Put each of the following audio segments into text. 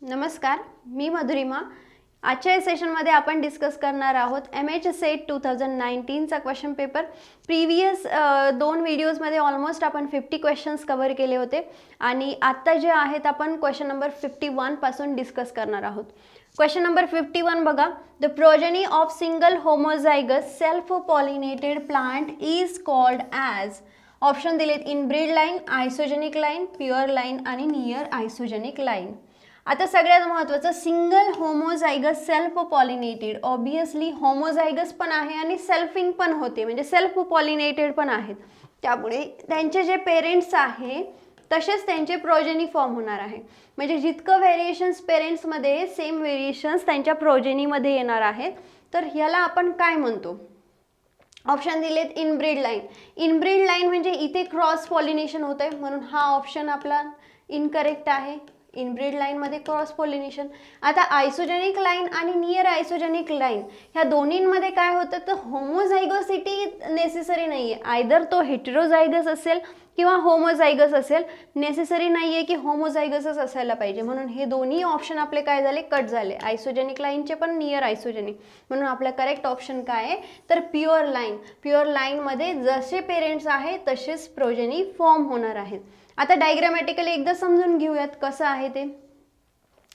नमस्कार, मी मधुरिमा। आजच्या या सेशनमध्ये आपण डिस्कस करणार आहोत MH सेट 2019चा क्वेश्चन पेपर। प्रीवियस दोन व्हिडिओजमध्ये ऑलमोस्ट आपण 50 क्वेश्चन्स कव्हर केले होते आणि आता जे आहेत आपण क्वेश्चन नंबर 51 पासून डिस्कस करणार आहोत। क्वेश्चन नंबर 51 बघा, the progeny of single homozygous self pollinated plant is called as. Option दिलेत inbred line, isogenic line, pure line आणि नियर आयसोजेनिक लाईन। आता सगळ्यात महत्त्वाचं single homozygous self pollinated, obviously homozygous पण आहे आणि सेल्फिंग पण होते, म्हणजे सेल्फ पॉलिनेटेड पण आहेत। त्यामुळे त्यांचे जे पेरेंट्स आहे तसेच त्यांचे प्रोजेनी फॉर्म होणार आहे, म्हणजे जितकं व्हेरिएशन्स पेरेंट्समध्ये सेम व्हेरिएशन्स त्यांच्या प्रोजेनीमध्ये येणार आहेत। तर ह्याला आपण काय म्हणतो? ऑप्शन दिलेत इनब्रीड लाईन। इनब्रीड लाईन म्हणजे इथे क्रॉस पॉलिनेशन होत आहे, म्हणून हा ऑप्शन आपला इनकरेक्ट आहे। इनब्रीड लाईनमध्ये क्रॉस पॉलिनेशन। आता आयसोजेनिक लाईन आणि नियर आयसोजेनिक लाईन ह्या दोन्हींमध्ये काय होतं तर होमोझायगोसिटी नेसेसरी नाही आहे, आयदर तो हेटेरोझायगस असेल किंवा होमोझायगस असेल, नेसेसरी नाही आहे की होमोझायगसच असायला पाहिजे। म्हणून हे दोन्ही ऑप्शन आपले काय झाले, कट झाले, आयसोजेनिक लाईनचे पण नियर आयसोजेनिक। म्हणून आपला करेक्ट ऑप्शन काय आहे तर प्युअर लाईन। प्युअर लाईनमध्ये जसे पेरेंट्स आहेत तसेच प्रोजेनी फॉर्म होणार आहेत। आता डायग्रामॅटिकली एकदा समजून घेऊयात कसं आहे ते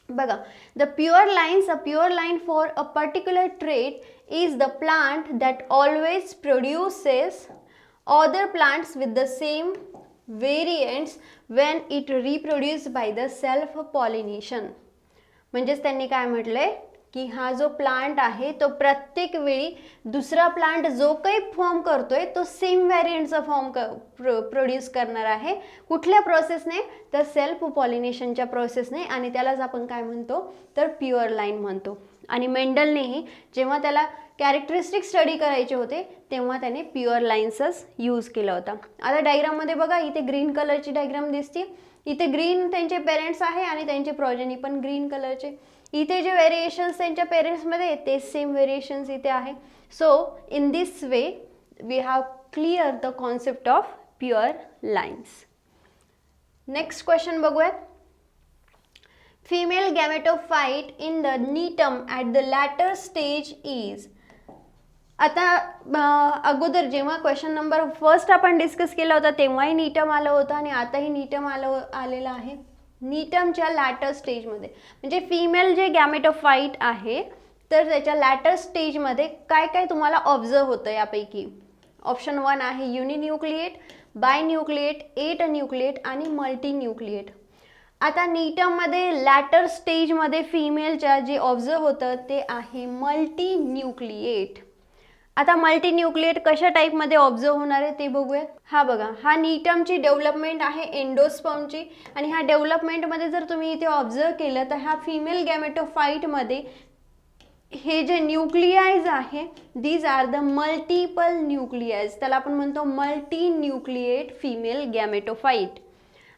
बघा। The pure lines, a pure line for a particular trait is the plant that always produces other plants with the same variants when it reproduced by the self pollination। म्हणजेच त्यांनी काय म्हटलंय की हा जो प्लांट आहे तो प्रत्येक वेळी दुसरा प्लांट जो काही फॉर्म करतोय तो सेम व्हेरियंटचा फॉर्म प्रोड्यूस करणार आहे। कुठल्या प्रोसेसने तर सेल्फ पॉलिनेशनच्या प्रोसेसने, आणि त्यालाच आपण काय म्हणतो तर प्युअर लाईन म्हणतो। आणि मेंडलनेही जेव्हा त्याला कॅरेक्टरिस्टिक स्टडी करायचे होते तेव्हा त्याने प्युअर लाईन्सच यूज केला होता। आता डायग्राममध्ये बघा, इथे ग्रीन कलरची डायग्राम दिसते, इथे ग्रीन त्यांचे पेरेंट्स आहे आणि त्यांचे प्रोजेनी पण ग्रीन कलरचे। इथे जे व्हेरिएशन्स त्यांच्या पेरेंट्समध्ये ते सेम व्हेरिएशन्स इथे आहे। So in this way we have clear the concept of pure lines. Next question बघूयात। Female gametophyte in the nitum at the latter stage is। आता अगोदर जेव्हा क्वेश्चन नंबर फर्स्ट आपण डिस्कस केला होता तेव्हाही नीटम आलं होतं आणि आताही नीटम आलेलं आहे। नीटमच्या लॅटर स्टेजमध्ये म्हणजे फिमेल जे गॅमेटोफाईट आहे तर त्याच्या लॅटर स्टेजमध्ये काय काय तुम्हाला ऑब्झर्व होतं यापैकी। ऑप्शन 1 आहे युनिन्यूक्लिएट, बायन्यूक्लिएट, 8 न्यूक्लिएट आणि मल्टीन्यूक्लिएट। आता नीटममध्ये लॅटर स्टेजमध्ये फिमेलच्या जे ऑब्झर्व होतं ते आहे मल्टीन्यूक्लिएट। आता मल्टीन्यूक्लिएट कशा टाईपमध्ये ऑब्झर्व होणार आहे ते बघूया। हा बघा, हा नीटमची डेव्हलपमेंट आहे एंडोस्पर्मची, आणि ह्या डेव्हलपमेंटमध्ये जर तुम्ही इथे ऑब्झर्व केलं तर ह्या फिमेल गॅमेटोफाईटमध्ये हे जे न्यूक्लियाइज आहे दीज आर द मल्टिपल न्यूक्लियाइज, त्याला आपण म्हणतो मल्टीन्यूक्लिएट फिमेल गॅमेटोफाईट।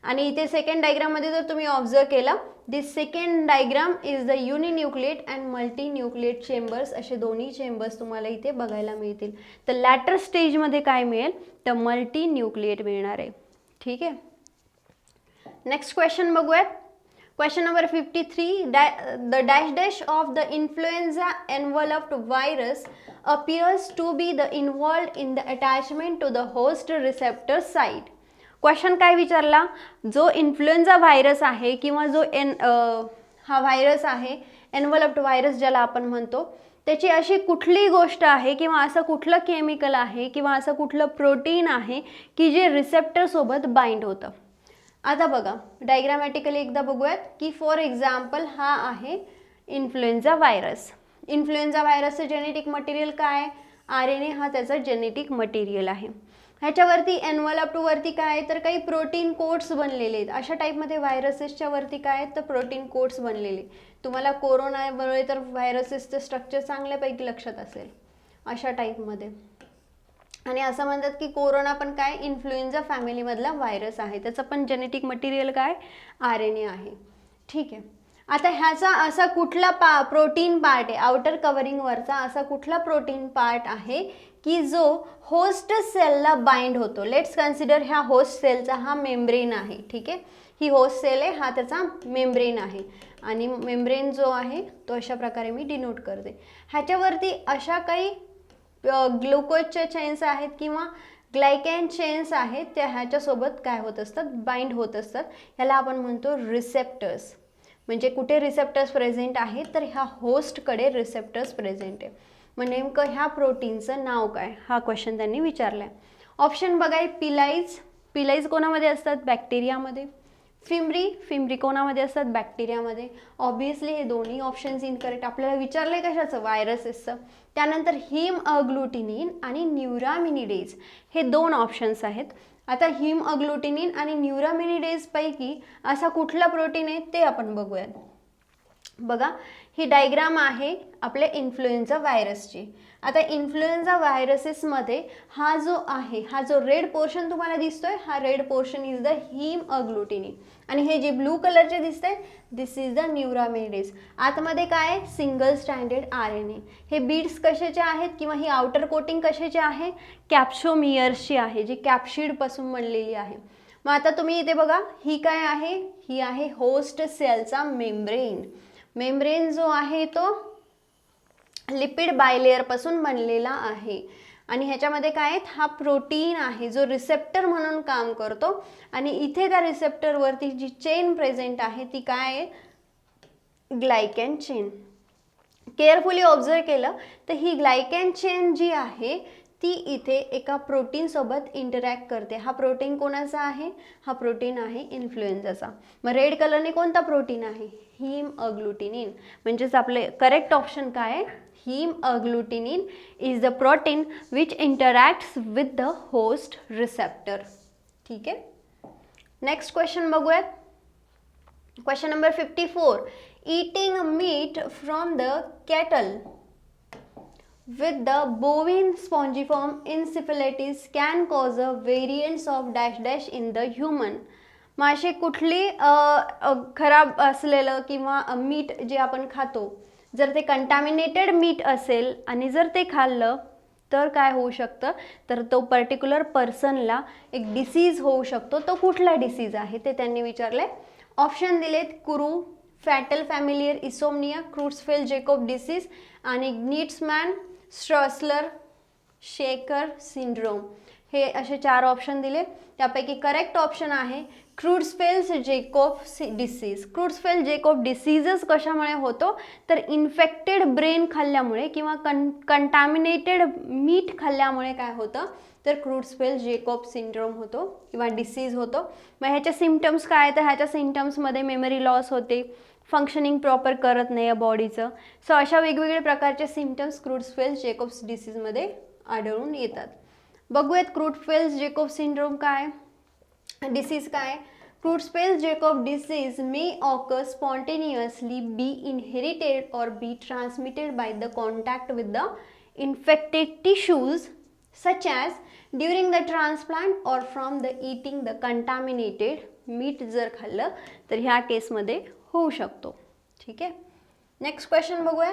आणि इथे सेकंड डायग्राममध्ये जर तुम्ही ऑब्झर्व केला, this second diagram is the uninucleate and multinucleate chambers, असे दोन्ही चेंबर्स तुम्हाला इथे बघायला मिळतील। तर लॅटर स्टेजमध्ये काय मिळेल तर मल्टीन्यूक्लिएट मिळणार आहे, ठीक आहे। नेक्स्ट क्वेश्चन बघूयात। Question number 53, the dash dash of the influenza enveloped virus appears to be the involved in the attachment to the host receptor site। Question काय विचारला, जो इन्फ्लुएन्झा व्हायरस आहे किंवा जो हा व्हायरस आहे एनव्हलप्ड व्हायरस ज्याला आपण म्हणतो, त्याची अशी कुठली गोष्ट आहे किंवा असं कुठलं केमिकल आहे किंवा असं कुठलं प्रोटीन आहे की जे रिसेप्टर सोबत बाइंड होतं। आता बघा डायग्रामॅटिकली एकदा बघूयात की फॉर एक्झाम्पल हा आहे इन्फ्लुएन्झा व्हायरस। इन्फ्लुएन्झा व्हायरसचं जेनेटिक मटेरियल काय, RNA हा त्याचा जेनेटिक मटेरियल आहे। ह्याच्यावरती एनव्हलप्ड वरती काय तर काही प्रोटीन कोट्स बनलेले आहेत। अशा टाईपमध्ये व्हायरसेसच्या वरती काय तर प्रोटीन कोट्स बनलेले। तुम्हाला कोरोनामुळे तर व्हायरसेसचं स्ट्रक्चर चांगल्यापैकी लक्षात असेल अशा टाईपमध्ये। आणि असं म्हणतात की कोरोना पण काय इन्फ्लुएन्झा फॅमिलीमधला व्हायरस आहे, त्याचं पण जेनेटिक मटेरियल काय RNA आहे, ठीक आहे। आता ह्याचा असा कुठला प्रोटीन पार्ट आहे आउटर कव्हरिंगवरचा, असा कुठला प्रोटीन पार्ट आहे की जो होस्ट सेलला बाइंड होतो। लेट्स कन्सिडर ह्या होस्ट सेलचा हा मेम्ब्रेन आहे, ठीक आहे। ही होस्ट सेल आहे, हा त्याचा मेम्ब्रेन आहे आणि मेम्ब्रेन जो आहे तो अशा प्रकारे मी डिनोट करते. ह्याच्यावरती अशा काही ग्लुकोजच्या चेन्स आहेत किंवा ग्लायकॅन चेन्स आहेत, त्या ह्याच्यासोबत काय होत असतात, बाइंड होत असतात. ह्याला आपण म्हणतो रिसेप्टर्स. म्हणजे कुठे रिसेप्टर्स प्रेझेंट आहेत, तर ह्या होस्टकडे रिसेप्टर्स प्रेझेंट आहे. मग नेमकं ह्या प्रोटीनचं नाव काय, हा क्वेश्चन त्यांनी विचारला आहे. ऑप्शन बघाय, पिलाइज, पिलाइज कोणामध्ये असतात, बॅक्टेरियामध्ये. फिमरी कोणामध्ये असतात, बॅक्टेरियामध्ये. ऑब्विसली हे दोन्ही ऑप्शन्स इनकरेक्ट. आपल्याला विचारलंय कशाचं, व्हायरसेसचं. त्यानंतर हिम अग्लुटिनिन आणि न्यूरामिनिडेज हे दोन ऑप्शन्स आहेत. आता हिम अग्लुटिनिन आणि न्यूरामिनिडेज पैकी असा कुठला प्रोटीन आहे ते आपण बघूयात. बघा, ही डायग्राम आहे आपल्या इन्फ्लुएन्झा व्हायरसची. आता इन्फ्लुएन्झा व्हायरसेसमध्ये हा जो आहे, हा जो रेड पोर्शन तुम्हाला दिसतोय, हा रेड पोर्शन इज द हिम अग्लुटिनिन आणि हे जे ब्लू कलरचे दिसतंय, दिस इज द न्यूरामिनिडेज. आतमध्ये काय आहे, सिंगल स्ट्रँडेड RNA. हे बीड्स कशाचे आहेत किंवा ही आउटर कोटिंग कशाची आहे, कॅप्सोमियर्सची आहे, जी कॅप्शिडपासून बनलेली आहे. मग आता तुम्ही इथे बघा, ही काय आहे, ही आहे होस्ट सेलचा मेम्ब्रेन. मेम्ब्रेन जो आहे तो लिपिड बायलेअर पासून बनलेला आहे आणि ह्याच्यामध्ये काय आहे, हा प्रोटीन आहे जो रिसेप्टर म्हणून काम करतो आणि इथे त्या रिसेप्टरवरती जी चेन प्रेझेंट आहे ती काय आहे, ग्लायकॅन चेन. केअरफुली ऑब्झर्व केलं तर ही ग्लायकॅन चेन जी आहे ती इथे एका प्रोटीन सोबत इंटरॅक्ट करते. हा प्रोटीन कोणाचा आहे, हा प्रोटीन आहे इन्फ्लुएन्झाचा. मग रेड कलरने कोणता प्रोटीन आहे, हिम अग्लुटिनिन. म्हणजेच आपले करेक्ट ऑप्शन काय आहे, hemagglutinin is the protein which interacts with the host receptor. ठीक आहे, नेक्स्ट क्वेश्चन बघूयात. Question number 54. Eating meat from the cattle with the bovine spongiform encephalitis can cause a variants of dash dash in the human. मग अशी कुठली खराब असलेलं किंवा meet जे आपण खातो, जर ते कंटॅमिनेटेड मीट असेल आणि जर ते खाल्लं तर काय होऊ शकतं, तर तो पर्टिक्युलर पर्सनला एक डिसीज होऊ शकतो. तो कुठला डिसीज आहे ते त्यांनी विचारले. ऑप्शन दिलेत, कुरू, फॅटल फॅमिलियर इसोमनिया, क्रुट्सफेल जेकोब डिसीज आणि नीड्समॅन स्ट्रॉसलर शेकर सिंड्रोम. हे असे 4 ऑप्शन दिले. त्यापैकी करेक्ट ऑप्शन आहे क्रुट्सफेल जेकोब डिसीज. क्रुट्सफेल जेकोब डिसीजच कशामुळे होतो, तर इन्फेक्टेड ब्रेन खाल्ल्यामुळे किंवा कंटॅमिनेटेड मीट खाल्ल्यामुळे काय होतं, तर क्रुट्सफेल जेकोब सिंड्रोम होतो किंवा डिसीज होतो. मग ह्याचे सिम्पटम्स काय, तर ह्याच्या सिम्पटम्समध्ये मेमरी लॉस होते, फंक्शनिंग प्रॉपर करत नाही या बॉडीचं. सो अशा वेगवेगळ्या प्रकारचे सिम्पटम्स क्रुट्सफेल जेकोब्स डिसीजमध्ये आढळून येतात. बघूयात क्रुट्सफेल जेकोब सिंड्रोम काय, डिसीज काय. Creutzfeldt Jakob disease may occur spontaneously, be inherited or be transmitted by the contact with the infected tissues such as during the transplant or from the eating the contaminated meat. जर खाल्लं तर ह्या केसमध्ये होऊ शकतो. ठीक आहे, नेक्स्ट क्वेश्चन बघूया.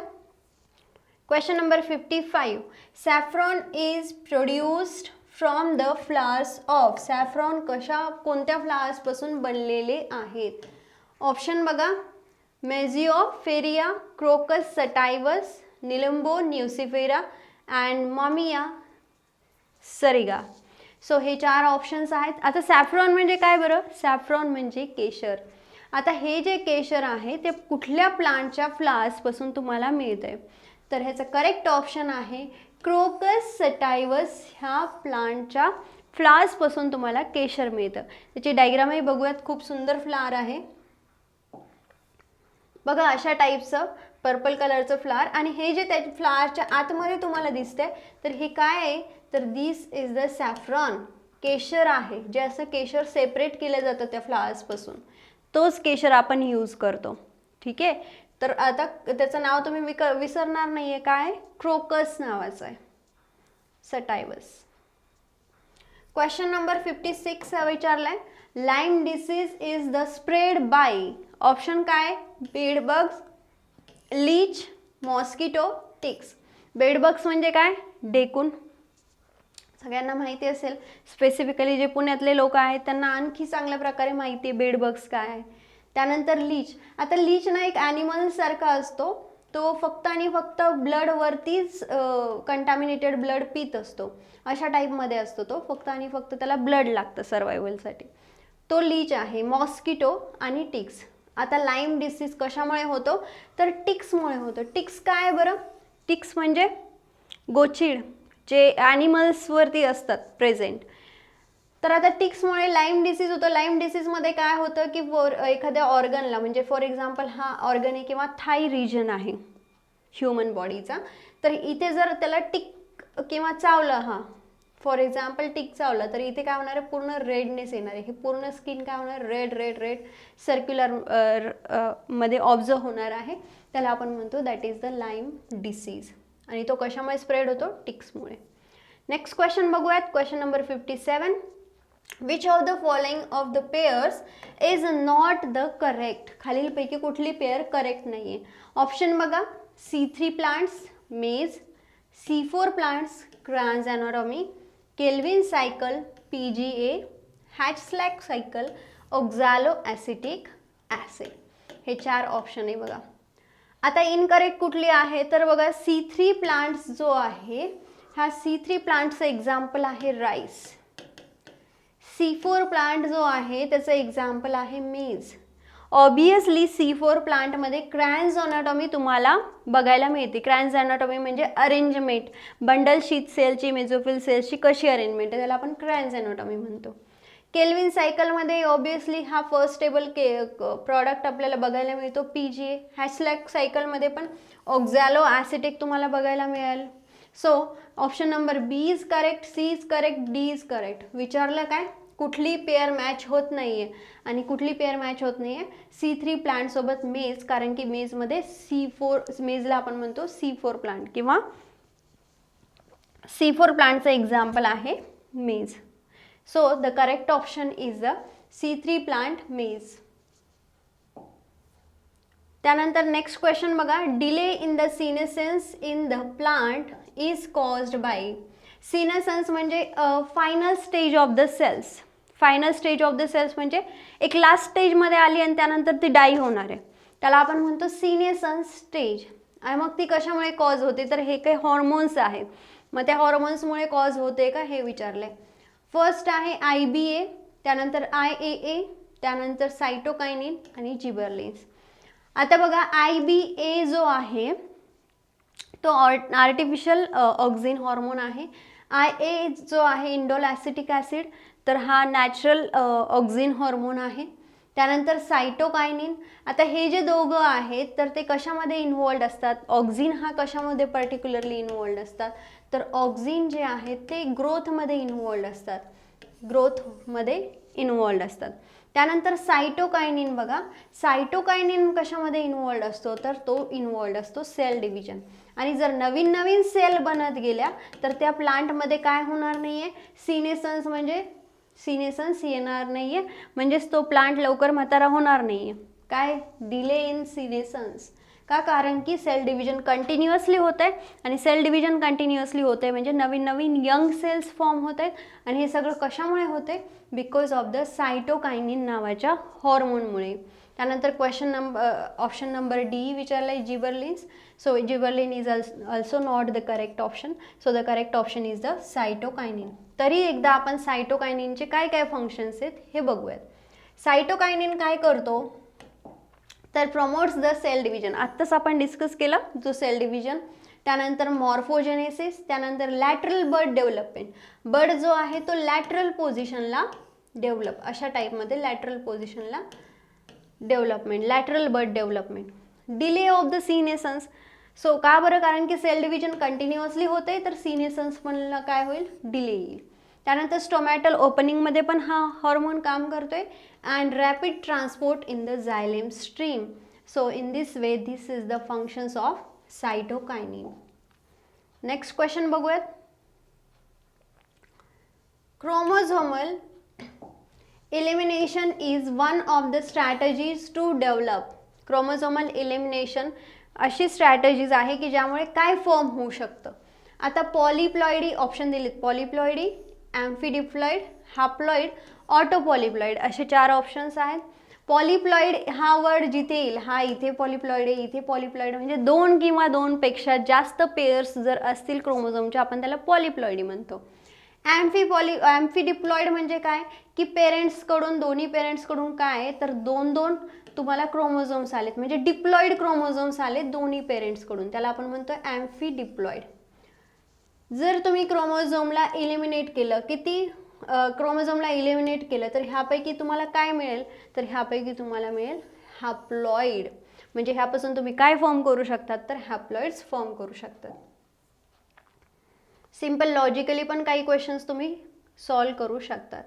Question number 55. Saffron is produced from the flowers of. Saffron कोणत्या फ्लावर्स पासून बनलेले आहेत. ऑप्शन बघा, Mesua ferrea, Crocus sativus, Nelumbo nucifera and Mammea suriga. So हे 4 ऑप्शन्स आहेत. आता सॅफ्रॉन म्हणजे काय बरं, सॅफ्रॉन म्हणजे केशर. आता हे जे केशर आहे ते कुठल्या प्लांटच्या फ्लावर्सपासून तुम्हाला मिळतंय, तर ह्याचं करेक्ट ऑप्शन आहे क्रोकस सटाइवस. ह्या प्लांटच्या फ्लावर्सपासून तुम्हाला केशर मिळतं. त्याची डायग्रामही बघूयात, खूप सुंदर फ्लावर आहे बघा, अशा टाईपचं पर्पल कलरचं फ्लावर. आणि हे जे त्या फ्लावरच्या आतमध्ये तुम्हाला दिसतंय, तर हे काय आहे, तर दिस इज द सॅफ्रॉन. केशर आहे, जे असं केशर सेपरेट केलं जातं त्या फ्लावर्सपासून, तोच केशर आपण यूज करतो. ठीक आहे, तर आता त्याचं नाव तुम्ही विसरणार नाही आहे, काय, क्रोकस नावाचं आहे, सटाइवस. क्वेश्चन नंबर 56 विचारलाय, Lyme disease is the spread by. Option काय, bedbugs, leech, mosquito, ticks. Bedbugs म्हणजे काय, डेकून. सगळ्यांना माहिती असेल, स्पेसिफिकली जे पुण्यातले लोक आहेत त्यांना आणखी चांगल्या प्रकारे माहिती आहे बेडबग्स काय आहे. त्यानंतर लीच. आता लीच ना एक ॲनिमल सारखा असतो, तो फक्त आणि फक्त ब्लडवरतीच कंटॅमिनेटेड ब्लड पित असतो, अशा टाईपमध्ये असतो तो, फक्त आणि फक्त त्याला ब्लड लागतं सर्वायवलसाठी. तो लीच आहे. मॉस्किटो आणि टिक्स. आता लाईम डिसीज कशामुळे होतो, तर टिक्समुळे होतो. टिक्स काय बरं, टिक्स म्हणजे गोचीड जे ॲनिमल्सवरती असतात प्रेझेंट. तर आता टिक्समुळे लाईम डिसीज होतो. लाईम डिसीजमध्ये काय होतं की एखाद्या ऑर्गनला, म्हणजे फॉर एक्झाम्पल हा ऑर्गन आहे किंवा थाई रिजन आहे ह्युमन बॉडीचा, तर इथे जर त्याला टिक किंवा चावलं, हा फॉर एक्झाम्पल टिक चावलं, तर इथे काय होणार आहे, पूर्ण रेडनेस येणार आहे. हे पूर्ण स्किन काय होणार, रेड रेड रेड सर्क्युलर मध्ये ऑब्झर्व होणार आहे. त्याला आपण म्हणतो that is the lime disease. आणि तो कशामुळे स्प्रेड होतो, टिक्समुळे. नेक्स्ट क्वेश्चन बघूयात. Question number 57. Which of the following of the pairs is not the correct. खालीलपैकी कुठली पेयर करेक्ट नाही आहे. ऑप्शन बघा, C3 plants maize, C4 plants Kranz anatomy, Calvin cycle PGA, Hatch Slack cycle oxaloacetic acid. हे 4 option आहे बघा. आता incorrect कुठली आहे, तर बघा C3 प्लांट्स जो आहे, हा C3 प्लांटचं एक्झाम्पल आहे राईस. C4 प्लांट जो आहे त्याचं एक्झाम्पल आहे मेज. ऑब्वियसली C4 प्लांटमध्ये क्रॅन्स एनाटॉमी तुम्हाला बघायला मिळते. क्रॅन्स एनाटॉमी म्हणजे अरेंजमेंट, बंडल शीथ सेलची, मेझोफिल सेल्सची कशी अरेंजमेंट आहे, त्याला आपण क्रॅन्स एनाटॉमी म्हणतो. केल्विन सायकलमध्ये ऑब्वियसली हा फर्स्ट स्टेबल प्रॉडक्ट आपल्याला बघायला मिळतो PGA. हॅचस्लॅक सायकलमध्ये पण ऑक्झॅलो ॲसिटिक तुम्हाला बघायला मिळेल. So option number B is correct, C is correct, D is correct. विचारलं काय, कुठली पेअर मॅच होत नाही आहे, आणि कुठली पेअर मॅच होत नाही आहे, C3 प्लांटसोबत मेज, कारण की मेजमध्ये C4, मेजला आपण म्हणतो C4 प्लांट किंवा C4 प्लांटचं एक्झाम्पल आहे maize. So the correct option is the C3 plant maize. त्यानंतर नेक्स्ट क्वेश्चन बघा. Delay in the senescence in the plant is caused by. Senescence म्हणजे final stage of the cells. Final stage of the cells म्हणजे एक last स्टेजमध्ये आली आणि त्यानंतर ती डाई होणार आहे, त्याला आपण म्हणतो सीनेसन्स स्टेज. आणि मग ती कशामुळे कॉज होते, तर हे काही हॉर्मोन्स आहेत, मग त्या हॉर्मोन्समुळे कॉज होते का हे विचारलंय. फर्स्ट आहे IBA, त्यानंतर IAA, त्यानंतर सायटोकायनिन आणि जिबरलिन्स. आता बघा IBA जो आहे तो आर्टिफिशियल ऑक्सिन हॉर्मोन आहे. IA जो आहे इंडोल ॲसिटिक ॲसिड, तर हा नॅचरल ऑक्सिन हॉर्मोन आहे. त्यानंतर सायटोकायनिन. आता हे जे दोघं आहेत तर ते कशामध्ये इन्वॉल्ड असतात, ऑक्सिन हा कशामध्ये पर्टिक्युलरली इन्वॉल्ड असतात, तर ऑक्सिन जे आहेत ते ग्रोथमध्ये इन्वॉल्ड असतात, ग्रोथमध्ये इन्वॉल्ड असतात. त्यानंतर सायटोकायनिन बघा, सायटोकायनिन कशामध्ये इन्वॉल्ड असतो, तर तो इन्वॉल्ड असतो सेल डिव्हिजन. आणि जर नवीन नवीन सेल बनत गेल्या तर त्या प्लांटमध्ये काय होणार नाही आहे, सीनेसन्स म्हणजे सीनेसन्स येणार नाही आहे, म्हणजेच तो प्लांट लवकर म्हातारा होणार नाही आहे. काय, डिले इन सीनेसन्स. का, कारण की सेल डिव्हिजन कंटिन्युअसली होत आहे, आणि सेल डिव्हिजन कंटिन्युअसली होत आहे म्हणजे नवीन नवीन यंग सेल्स फॉर्म होत आहेत, आणि हे सगळं कशामुळे होते, बिकॉज ऑफ द सायटोकायनिन नावाच्या हॉर्मोनमुळे. त्यानंतर क्वेश्चन ऑप्शन नंबर D विचारलं आहे gibberellins. So gibberellin is also not the correct option. So the correct option is the cytokinin. तरी एकदा आपण सायटोकायनिनचे काय काय फंक्शन्स आहेत हे बघूयात. सायटोकायनिन काय करतो, तर प्रमोट्स द सेल डिव्हिजन. आत्ताच आपण डिस्कस केलं जो सेल डिव्हिजन. त्यानंतर मॉर्फोजेनेसिस, त्यानंतर लॅटरल बर्ड डेव्हलपमेंट. बर्ड जो आहे तो लॅटरल पोझिशनला डेव्हलप, अशा टाईपमध्ये लॅटरल पोझिशनला development, lateral bud development. Delay of the senescence. So का बरं, कारण की सेल डिव्हिजन कंटिन्युअसली होते, तर सीनेसन्स पण काय होईल, डिले येईल. त्यानंतर स्टोमॅटल ओपनिंगमध्ये पण हा हॉर्मोन काम करतोय. And rapid transport in the xylem stream. So in this way this is the functions of cytokinin. Next question बघूयात. Chromosomal elimination is one of the strategies to develop. Chromosomal elimination अशी strategies आहे की ज्यामुळे काय form होऊ शकतं. आता पॉलिप्लॉइडी option दिलेत, पॉलिप्लॉइडी, ॲम्फिडिप्लॉइड, हॅप्लॉइड, ऑटोपॉलिप्लॉइड असे 4 ऑप्शन्स आहेत. पॉलिप्लॉइड हा वर्ड जिथे येईल, हा इथे पॉलिप्लॉइड आहे, इथे पॉलिप्लॉइड, म्हणजे 2 किंवा 2 पेक्षा जास्त पेयर्स जर असतील क्रोमोझोमचे आपण त्याला पॉलिप्लॉइडी म्हणतो. ॲम्फिडिप्लॉइड म्हणजे काय की पेरेंट्सकडून, दोन्ही पेरेंट्सकडून काय आहे तर 2-2 तुम्हाला क्रोमोझोम्स आलेत, म्हणजे डिप्लॉइड क्रोमोझोम्स आलेत दोन्ही पेरेंट्सकडून, त्याला आपण म्हणतो ॲम्फिडिप्लॉइड. जर तुम्ही क्रोमोझोमला इलिमिनेट केलं, किती क्रोमोझोमला इलिमिनेट केलं तर ह्यापैकी तुम्हाला काय मिळेल तर ह्यापैकी तुम्हाला मिळेल हॅप्लॉइड. म्हणजे ह्यापासून तुम्ही काय फॉर्म करू शकतात तर हॅप्लॉइड्स फॉर्म करू शकतात. सिंपल लॉजिकली पण काही क्वेश्चन्स तुम्ही सॉल्व करू शकतात.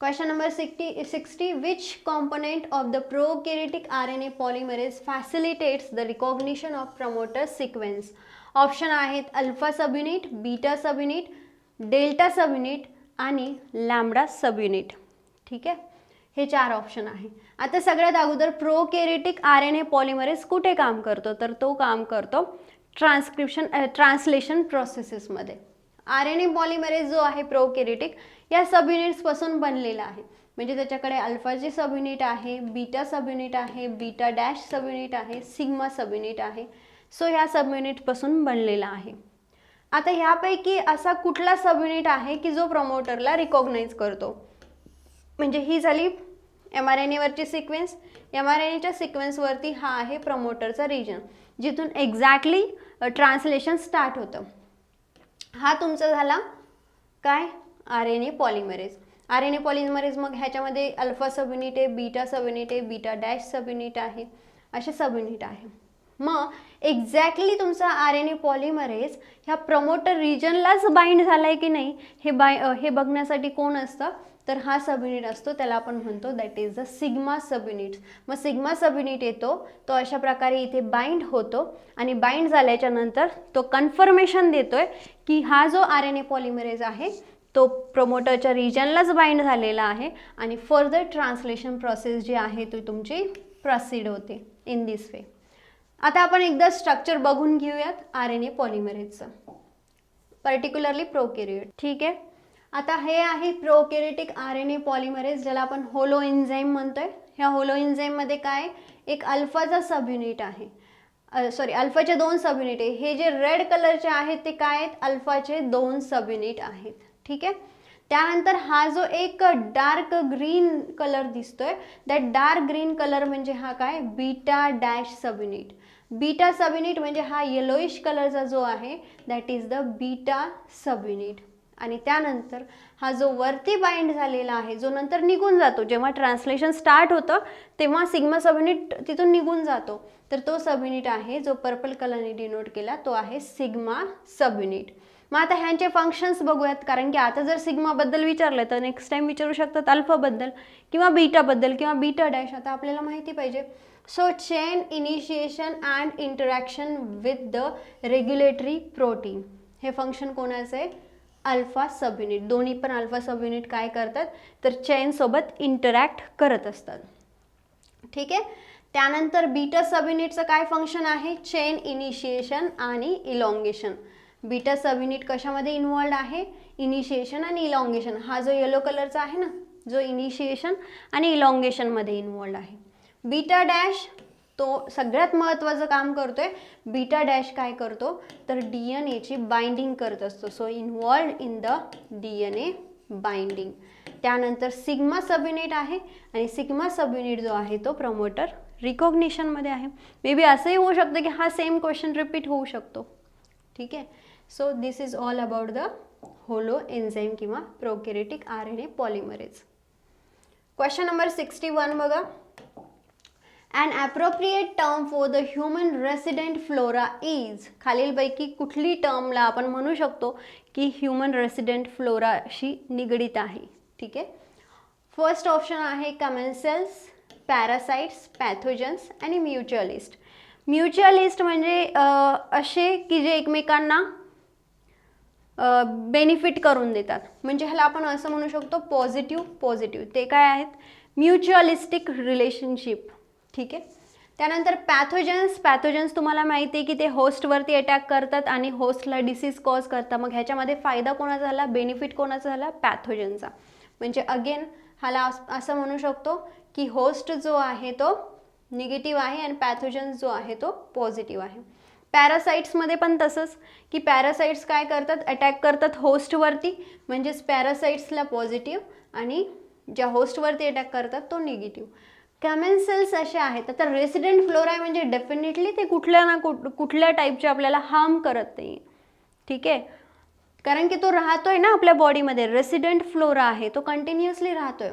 Question number 60. Which component of the prokaryotic RNA polymerase facilitates the recognition of promoter sequence? Option आहेत alpha subunit, beta subunit, delta subunit आणि लॅम्बडा सबयुनिट. ठीक आहे, हे 4 ऑप्शन आहे. आता सगळ्यात अगोदर प्रोकॅरियोटिक RNA पॉलिमरेज कुठे काम करतो तर तो काम करतो ट्रान्सलेशन प्रोसेसेसमध्ये. RNA पॉलिमरेज जो आहे प्रोकॅरियोटिक या सबयुनिट्सपासून बनलेला आहे. म्हणजे त्याच्याकडे अल्फाची सबयुनिट आहे, बीटा सबयुनिट आहे, बीटा डॅश सबयुनिट आहे, सिग्मा सबयुनिट आहे. सो ह्या सबयुनिटपासून बनलेला आहे. आता ह्यापैकी असा कुठला सबयुनिट आहे की जो प्रमोटरला रिकॉग्नाइज करतो. म्हणजे ही झाली mRNA वरची सिक्वेन्स. mRNAच्या सिक्वेन्सवरती हा आहे प्रमोटरचा रिजन, जिथून एक्झॅक्टली ट्रान्सलेशन स्टार्ट होतं. हा तुमचा झाला काय RNA पॉलिमरेज. RNA पॉलिमरेज मग ह्याच्यामध्ये अल्फा सबयुनिट आहे, बीटा सबयुनिट आहे, बीटा डॅश सबयुनिट आहे, असे सबयुनिट आहे. मग एक्झॅक्टली तुमचा RNA पॉलिमरेज ह्या प्रमोटर रिजनलाच बाइंड झालाय की नाही हे बघण्यासाठी कोण असतं तर हा सबयुनिट असतो, त्याला आपण म्हणतो that is the sigma subunit. मग सिग्मा सबयुनिट येतो, तो अशा प्रकारे इथे बाइंड होतो आणि बाइंड झाल्याच्या नंतर तो कन्फर्मेशन देतोय की हा जो RNA पॉलिमरेज आहे तो प्रमोटरच्या रिजनलाच बाइंड झालेला आहे आणि फर्दर ट्रान्सलेशन प्रोसेस जी आहे ती तुमची प्रोसीड होते इन दिस वे. आता आपण एकदा स्ट्रक्चर बघून घेऊयात RNA पॉलिमरेजचं, पर्टिक्युलरली प्रोकॅरियोट. ठीक आहे, आता हे आहे प्रोकॅरियोटिक RNA पॉलिमरेज, ज्याला आपण होलो एन्झाईम म्हणतोय. ह्या होलो एन्झाईममध्ये काय एक अल्फाचा सबयुनिट आहे, अल्फाचे 2 सबयुनिट आहे. हे जे रेड कलरचे आहेत ते काय आहेत अल्फाचे 2 सबयुनिट आहेत. ठीक आहे, त्यानंतर हा जो एक डार्क ग्रीन कलर दिसतोय दॅट डार्क ग्रीन कलर म्हणजे हा काय beta dash subunit. Beta subunit म्हणजे हा येलोइश कलरचा जो आहे that is the beta subunit. आणि त्यानंतर हा जो वरती बाइंड झालेला आहे जो नंतर निघून जातो, जेव्हा ट्रान्सलेशन स्टार्ट होतं तेव्हा सिग्मा सबयुनिट तिथून निघून जातो, तर तो सबयुनिट आहे जो पर्पल कलरने डिनोट केला तो आहे सिग्मा सबयुनिट. मग आता ह्यांचे फंक्शन्स बघूयात, कारण की आता जर सिग्माबद्दल विचारलं तर नेक्स्ट टाइम विचारू शकतात अल्फाबद्दल किंवा बीटाबद्दल किंवा बीटा डॅश. आता आपल्याला माहिती पाहिजे. So chain initiation and interaction with the regulatory protein, हे फंक्शन कोणाचं आहे अल्फा सबयुनिट. दोन्ही पण अल्फा सबयुनिट काय करतात तर चेन सोबत इंटरॅक्ट करत असतात. ठीक आहे, त्यानंतर बीटा सबयुनिटचं काय फंक्शन आहे चेन इनिशिएशन आणि इलॉंगेशन. बीटा सबयुनिट कशामध्ये इन्वॉल्ड आहे इनिशिएशन आणि इलॉंगेशन. हा जो येलो कलरचा आहे ना जो इनिशिएशन आणि इलॉंगेशनमध्ये इन्वॉल्ड आहे. बीटा डॅश तो सगळ्यात महत्त्वाचं काम करतोय. बीटा डॅश काय करतो तर DNA ची बाइंडिंग करत असतो. So involved in the DNA binding. त्यानंतर सिग्मा सबयुनिट आहे आणि सिग्मा सबयुनिट जो आहे तो प्रमोटर रिकॉग्निशनमध्ये आहे. मे बी असंही होऊ शकतं की हा सेम क्वेश्चन रिपीट होऊ शकतो. ठीक आहे, so this is all about the holoenzyme किंवा prokaryotic RNA polymerase. Question number 61 बघा. An appropriate term for the human resident flora is, खालीलपैकी कुठली टर्मला आपण म्हणू शकतो की ह्युमन रेसिडेंट फ्लोराशी निगडीत आहे. ठीक आहे, फर्स्ट ऑप्शन आहे कमेन्सेल्स, पॅरासाइट्स, पॅथोजन्स आणि म्युच्युअलिस्ट. म्युच्युअलिस्ट म्हणजे असे की जे एकमेकांना बेनिफिट करून देतात. म्हणजे ह्याला आपण असं म्हणू शकतो पॉझिटिव्ह. ते काय आहेत म्युच्युअलिस्टिक रिलेशनशिप. ठीक आहे, त्यानंतर पॅथोजन्स तुम्हाला माहिती आहे की ते होस्टवरती अटॅक करतात आणि होस्टला डिसीज कॉज करतात. मग ह्याच्यामध्ये फायदा कोणाचा झाला, बेनिफिट कोणाचा झाला, पॅथोजनचा. म्हणजे अगेन ह्याला असं म्हणू शकतो की होस्ट जो आहे तो निगेटिव्ह आहे आणि पॅथोजन जो आहे तो पॉझिटिव्ह आहे. पॅरासाइट्समध्ये पण तसंच की पॅरासाइट्स काय करतात, अटॅक करतात होस्टवरती, म्हणजेच पॅरासाइट्सला पॉझिटिव्ह आणि ज्या होस्टवरती अटॅक करतात तो निगेटिव्ह. कमेन्सेल्स असे आहेत. आता रेसिडेंट फ्लोरा म्हणजे डेफिनेटली ते कुठल्या टाईपचे आपल्याला हार्म करत नाही, ठीक आहे, कारण की तो राहतोय ना आपल्या बॉडीमध्ये. रेसिडेंट फ्लोरा आहे, तो कंटिन्युअसली राहतोय.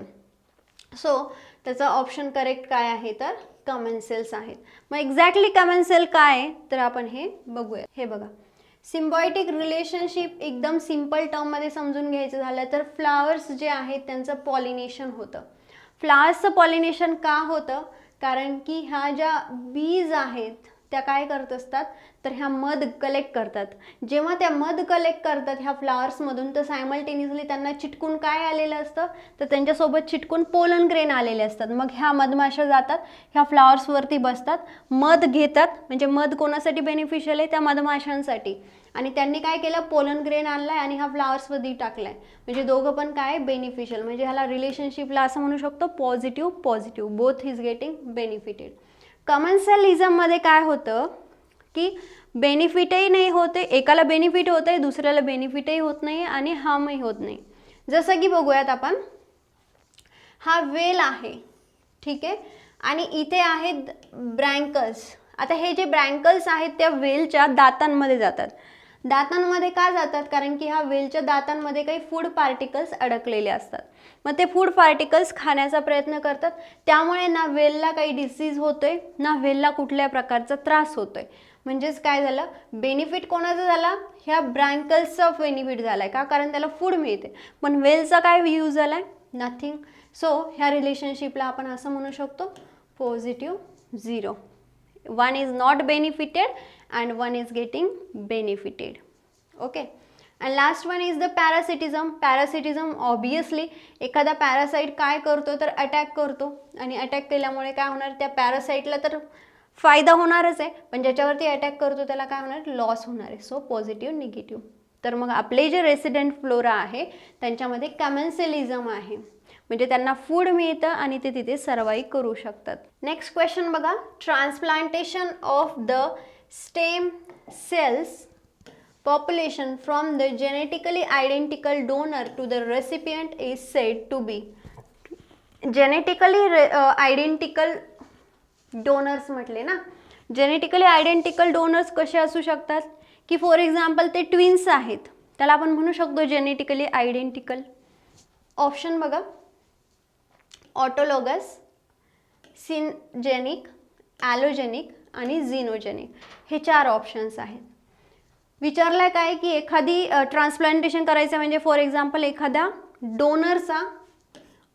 सो त्याचा ऑप्शन करेक्ट काय आहे तर कमेन्सेल्स आहेत. मग एक्झॅक्टली कमेन्सेल काय आहे तर आपण हे बघूया. हे बघा, सिम्बायोटिक रिलेशनशिप एकदम सिम्पल टर्ममध्ये समजून घ्यायचं झालं तर फ्लावर्स जे आहेत त्यांचं पॉलिनेशन होतं. फ्लावर्सचं पॉलिनेशन का होतं, कारण की ह्या ज्या बीज आहेत त्या काय करत असतात तर ह्या मध कलेक्ट करतात. जेव्हा त्या मध कलेक्ट करतात ह्या फ्लावर्समधून तर सायमल्टेनियसली त्यांना चिटकून काय आलेलं असतं तर त्यांच्यासोबत चिटकून पोलन ग्रेन आलेले असतात. मग ह्या मधमाशा जातात ह्या फ्लावर्सवरती बसतात, मध घेतात. म्हणजे मध कोणासाठी बेनिफिशियल आहे, त्या मधमाशांसाठी. आणि त्यांनी काय केलं, पोलन ग्रेन आणलाय आणि हा फ्लावर्सवरती टाकलाय. म्हणजे दोघं पण काय बेनिफिशियल. म्हणजे ह्याला रिलेशनशिपला असं म्हणू शकतो positive both is getting benefited. कमेन्सेलिझममध्ये काय होतं की बेनिफिटही नाही होते, एकाला बेनिफिट होत आहे दुसऱ्याला बेनिफिटही होत नाही आणि हार्मही होत नाही. जसं की बघूयात आपण, हा वेल आहे, ठीक आहे, आणि इथे आहेत ब्रँकल्स. आता हे जे ब्रँकल्स आहेत त्या वेलच्या दातांमध्ये जातात. दातांमध्ये का जातात, कारण की ह्या वेलच्या दातांमध्ये काही फूड पार्टिकल्स अडकलेले असतात. मग ते फूड पार्टिकल्स खाण्याचा प्रयत्न करतात. त्यामुळे ना वेलला काही डिसीज होतोय ना वेलला कुठल्या प्रकारचा त्रास होतोय. म्हणजेच काय झालं, बेनिफिट कोणाचा झाला, ह्या ब्रँकल्सचा बेनिफिट झालाय. का, कारण त्याला फूड मिळते. पण वेलचा काय यूज झालाय, नथिंग. सो ह्या रिलेशनशिपला आपण असं म्हणू शकतो positive 0. One is not benefited and one is getting benefited. Okay. And last one is the parasitism. Parasitism obviously एखादा पॅरासाइट काय करतो तर अटॅक करतो आणि अटॅक केल्यामुळे काय होणार, त्या पॅरासाइटला तर फायदा होणारच आहे, पण ज्याच्यावरती अटॅक करतो त्याला काय होणार, लॉस होणार आहे. So positive negative. तर मग आपले जे रेसिडेंट फ्लोरा आहे त्यांच्यामध्ये कमेन्सेलिझम आहे, म्हणजे त्यांना फूड मिळतं आणि ते तिथे सर्वाइव्ह करू शकतात. नेक्स्ट क्वेश्चन बघा, transplantation of the stem cells population from the genetically identical donor to the recipient is said to be. Genetically identical donors म्हटले ना, जेनेटिकली आयडेंटिकल डोनर्स कसे असू शकतात की फॉर एक्झाम्पल ते ट्विन्स आहेत, त्याला आपण म्हणू शकतो जेनेटिकली आयडेंटिकल. ऑप्शन बघा, ऑटोलॉगस, सिनजेनिक, ॲलोजेनिक आणि झिनोजेनिक. हे 4 ऑप्शन्स आहेत. विचारलाय काय की एखादी ट्रान्सप्लांटेशन करायचं म्हणजे फॉर एक्झाम्पल एखाद्या डोनरचा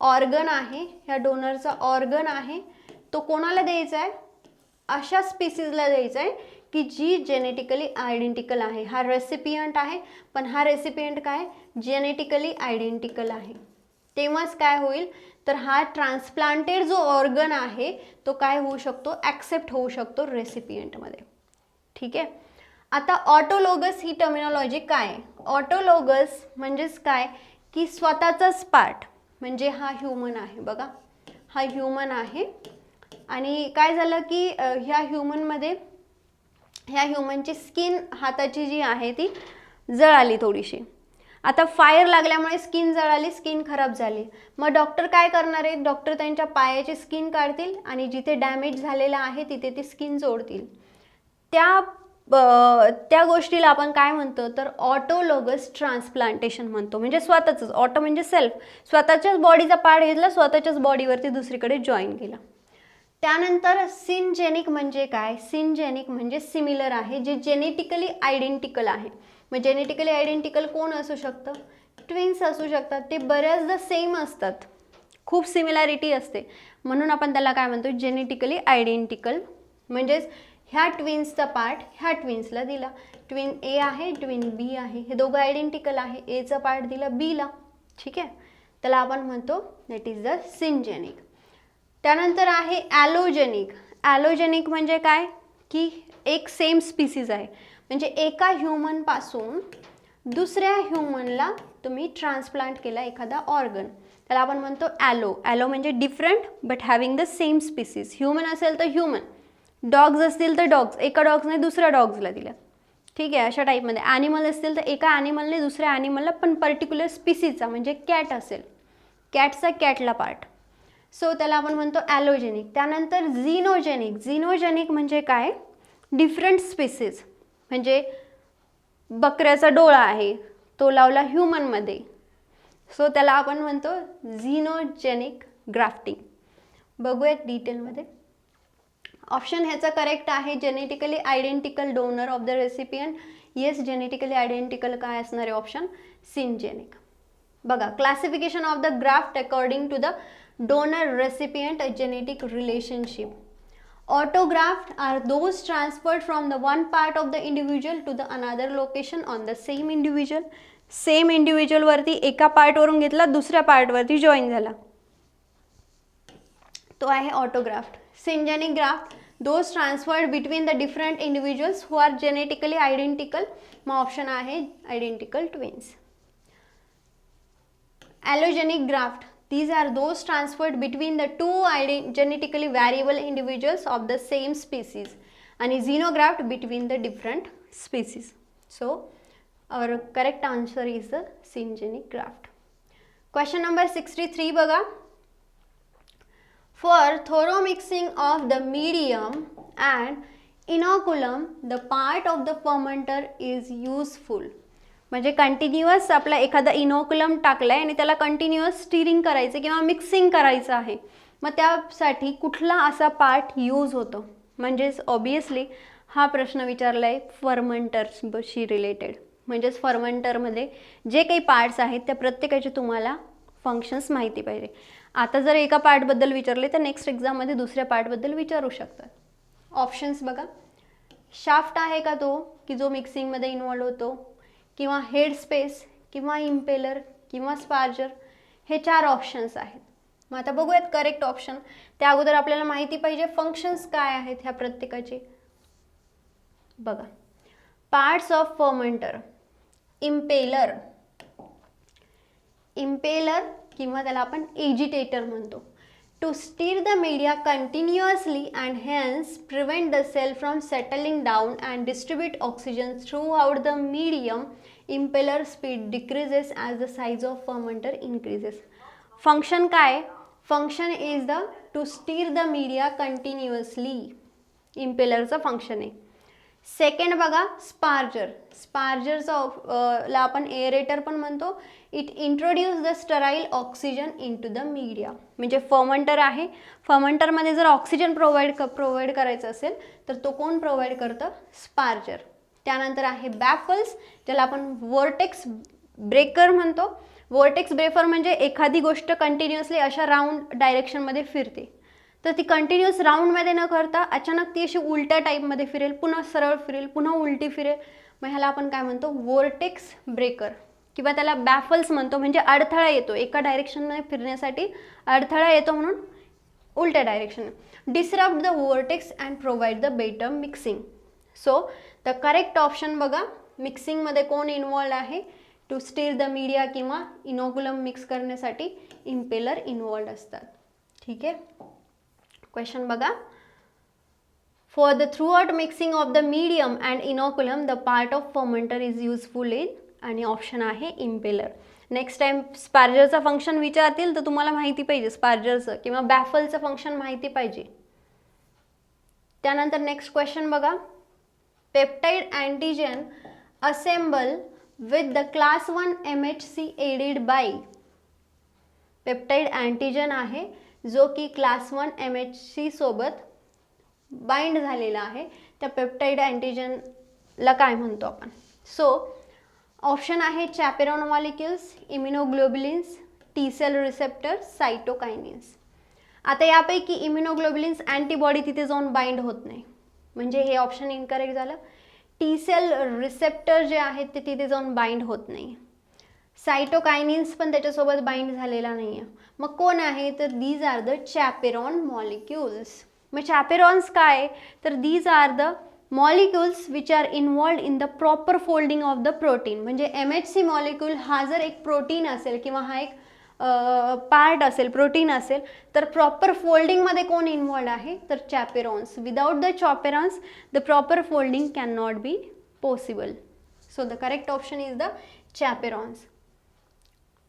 ऑर्गन आहे, ह्या डोनरचा ऑर्गन आहे तो कोणाला द्यायचा आहे, अशा स्पीसीजला द्यायचा आहे की जी जेनेटिकली आयडेंटिकल आहे. हा रेसिपियंट आहे पण हा रेसिपियंट काय जेनेटिकली आयडेंटिकल आहे. तेव्हाच काय होईल तर हा ट्रान्सप्लांटेड जो ऑर्गन आहे तो काय होऊ शकतो, ॲक्सेप्ट होऊ शकतो रेसिपियंटमध्ये. ठीक आहे. आता ऑटोलोगस ही टर्मिनॉलॉजी काय, ऑटोलोगस म्हणजेच काय की स्वतःचाच पार्ट. म्हणजे हा ह्युमन आहे बघा, हा ह्युमन आहे आणि काय झालं की ह्या ह्युमनची स्किन हाताची जी आहे ती जळाली थोडीशी. आता फायर लागल्यामुळे स्किन जळाली, स्किन खराब झाली. मग डॉक्टर काय करणार आहेत, डॉक्टर त्यांच्या पायाची स्किन काढतील आणि जिथे डॅमेज झालेलं आहे तिथे ती स्किन जोडतील. त्या गोष्टीला आपण काय म्हणतो तर ऑटोलोगस ट्रान्सप्लांटेशन म्हणतो. म्हणजे स्वतःच, ऑटो म्हणजे सेल्फ, स्वतःच्याच बॉडीचा पार्ट घेतला, स्वतःच्याच बॉडीवरती दुसरीकडे जॉईन केला. त्यानंतर सिनजेनिक म्हणजे काय, सिनजेनिक म्हणजे सिमिलर आहे, जे जेनेटिकली आयडेंटिकल आहे. मग जेनेटिकली आयडेंटिकल कोण असू शकतं, ट्विन्स असू शकतात. ते बऱ्याचदा सेम असतात, खूप सिमिलॅरिटी असते, म्हणून आपण त्याला काय म्हणतो जेनेटिकली आयडेंटिकल. म्हणजेच ह्या ट्विन्सचा पार्ट ह्या ट्विन्सला दिला, ट्विन ए आहे ट्विन बी आहे, हे दोघं आयडेंटिकल आहे, एचा पार्ट दिला बीला. ठीक आहे, त्याला आपण म्हणतो दॅट इज द सिनजेनिक. त्यानंतर आहे ॲलोजेनिक. ॲलोजेनिक म्हणजे काय की एक सेम स्पीसीज आहे, म्हणजे एका ह्युमनपासून दुसऱ्या ह्युमनला तुम्ही ट्रान्सप्लांट केला एखादा ऑर्गन, त्याला आपण म्हणतो ॲलो. ॲलो म्हणजे different but having the same species. Human असेल तर ह्युमन, डॉग्स असतील तर डॉग्स, एका डॉग्सने दुसऱ्या डॉग्सला दिलं, ठीक आहे, अशा टाईपमध्ये. ॲनिमल असतील तर एका ॲनिमलने दुसऱ्या ॲनिमलला, पण पर्टिक्युलर स्पीसीजचा, म्हणजे कॅट असेल कॅटचा कॅटला पार्ट, सो त्याला आपण म्हणतो ॲलोजेनिक. त्यानंतर झिनोजेनिक. झिनोजेनिक म्हणजे काय, डिफरंट स्पीसीज, म्हणजे बकऱ्याचा डोळा आहे तो लावला ह्युमनमध्ये, सो त्याला आपण म्हणतो झिनोजेनिक ग्राफ्टिंग. बघूयात डिटेलमध्ये. ऑप्शन ह्याचा करेक्ट आहे genetically identical donor of the recipient. Yes, genetically identical काय असणार आहे ऑप्शन सिनजेनिक. बघा, classification of the graft according to the donor recipient genetic relationship. Autograft are those transferred from the one part of the individual to the another location on the same individual. Same individual वरती एका पार्टवरून घेतला दुसऱ्या पार्टवरती join झाला, तो आहे autograft. Syngeneic graft, those transferred between the different individuals who are genetically identical. मग option आहे identical twins. Allogeneic graft, these are those transferred between the two genetically variable individuals of the same species. And xenograft between the different species. So our correct answer is the syngenic graft. Question number 63 बघा. For thorough mixing of the medium and inoculum, the part of the fermenter is useful. म्हणजे continuous आपला एखादा inoculum टाकला आहे आणि त्याला continuous stirring करायचं किंवा मिक्सिंग करायचं आहे, मग त्यासाठी कुठला असा पार्ट यूज होतो. म्हणजेच ऑब्वियसली हा प्रश्न विचारला आहे फर्मंटर्सशी रिलेटेड. म्हणजेच फर्मंटरमध्ये जे काही पार्ट्स आहेत त्या प्रत्येकाचे तुम्हाला फंक्शन्स माहिती पाहिजे. आता जर एका पार्टबद्दल विचारले तर नेक्स्ट एक्झाममध्ये दुसऱ्या पार्टबद्दल विचारू शकतात. ऑप्शन्स बघा. शाफ्ट आहे का तो की जो मिक्सिंगमध्ये इन्वॉल्व होतो, किंवा हेड स्पेस, किंवा इम्पेलर, किंवा स्पार्जर, हे 4 ऑप्शन्स आहेत. मग आता बघूयात करेक्ट ऑप्शन. त्या अगोदर आपल्याला माहिती पाहिजे फंक्शन्स काय आहेत ह्या प्रत्येकाचे. बघा, parts of fermenter. Impeller, impeller किंवा त्याला आपण एजिटेटर म्हणतो. To stir the media continuously and hence prevent the cell from settling down and distribute oxygen throughout the medium. Impeller speed decreases as the size of fermenter increases. Function काय? Function is the to stir the media continuously. Impellerचं function आहे. Second बघा, sparger. स्पार्जरचा ला आपण aerator पण म्हणतो. It introduce the sterile oxygen into the media. म्हणजे फर्मंटर आहे, फर्मंटरमध्ये जर ऑक्सिजन प्रोव्हाइड करायचं असेल तर तो कोण प्रोव्हाइड करतं? स्पार्जर. त्यानंतर आहे बॅफल्स, ज्याला आपण वोर्टेक्स ब्रेकर म्हणतो. वोर्टेक्स ब्रेकर म्हणजे एखादी गोष्ट कंटिन्युअसली अशा राऊंड डायरेक्शनमध्ये फिरते, तर ती कंटिन्युअस राऊंडमध्ये न करता अचानक ती अशी उलट्या टाईपमध्ये फिरेल, पुन्हा सरळ फिरेल, पुन्हा उलटी फिरेल. मग ह्याला आपण काय म्हणतो? वोर्टेक्स ब्रेकर, किंवा त्याला बॅफल्स म्हणतो. म्हणजे अडथळा येतो एका डायरेक्शनमध्ये फिरण्यासाठी, अडथळा येतो म्हणून उलट्या direction. Disrupt the vortex and provide the better mixing. So the correct option बघा, मिक्सिंगमध्ये कोण इन्वॉल्ड आहे? टू स्टीर द मीडिया किंवा इनोकुलम मिक्स करण्यासाठी इम्पेलर इन्वॉल्ड असतात. ठीक आहे. क्वेश्चन बघा. For the through out mixing of the medium and inoculum the part of fermenter is useful in, आणि ऑप्शन आहे इम्पेलर. नेक्स्ट टाइम स्पार्जरचं फंक्शन विचारतील तर तुम्हाला माहिती पाहिजे स्पार्जरचं, किंवा बॅफलचं फंक्शन माहिती पाहिजे. त्यानंतर नेक्स्ट क्वेश्चन बघा. Peptide antigen assemble with the class 1 MHC added by. Peptide antigen आहे जो की क्लास 1 MHC सोबत बाइंड झालेला आहे. त्या पेप्टाइड अँटीजनला काय म्हणतो आपण? सो ऑप्शन आहे chaperone molecules, immunoglobulins, T cell receptors, cytokinins. आता यापैकी इम्युनोग्लोब्युलिन्स अँटीबॉडी तिथे जाऊन बाइंड होत नाही, म्हणजे हे ऑप्शन इनकरेक्ट झालं. टी सेल रिसेप्टर जे आहेत ते तिथे जाऊन बाइंड होत नाही. सायटोकायनिन्स पण त्याच्यासोबत बाइंड झालेला नाही आहे. मग कोण आहे? तर these are the chaperone molecules. मग चॅपेरॉन्स काय, तर these are the molecules which are involved in the proper folding of the protein. म्हणजे MHC मॉलिक्यूल हा जर एक प्रोटीन असेल किंवा हा एक पार्ट असेल, प्रोटीन असेल, तर प्रॉपर फोल्डिंगमध्ये कोण इन्वॉल्ड आहे, तर chaperones. Without the chaperones the proper folding can not be possible. So the correct option is the chaperones.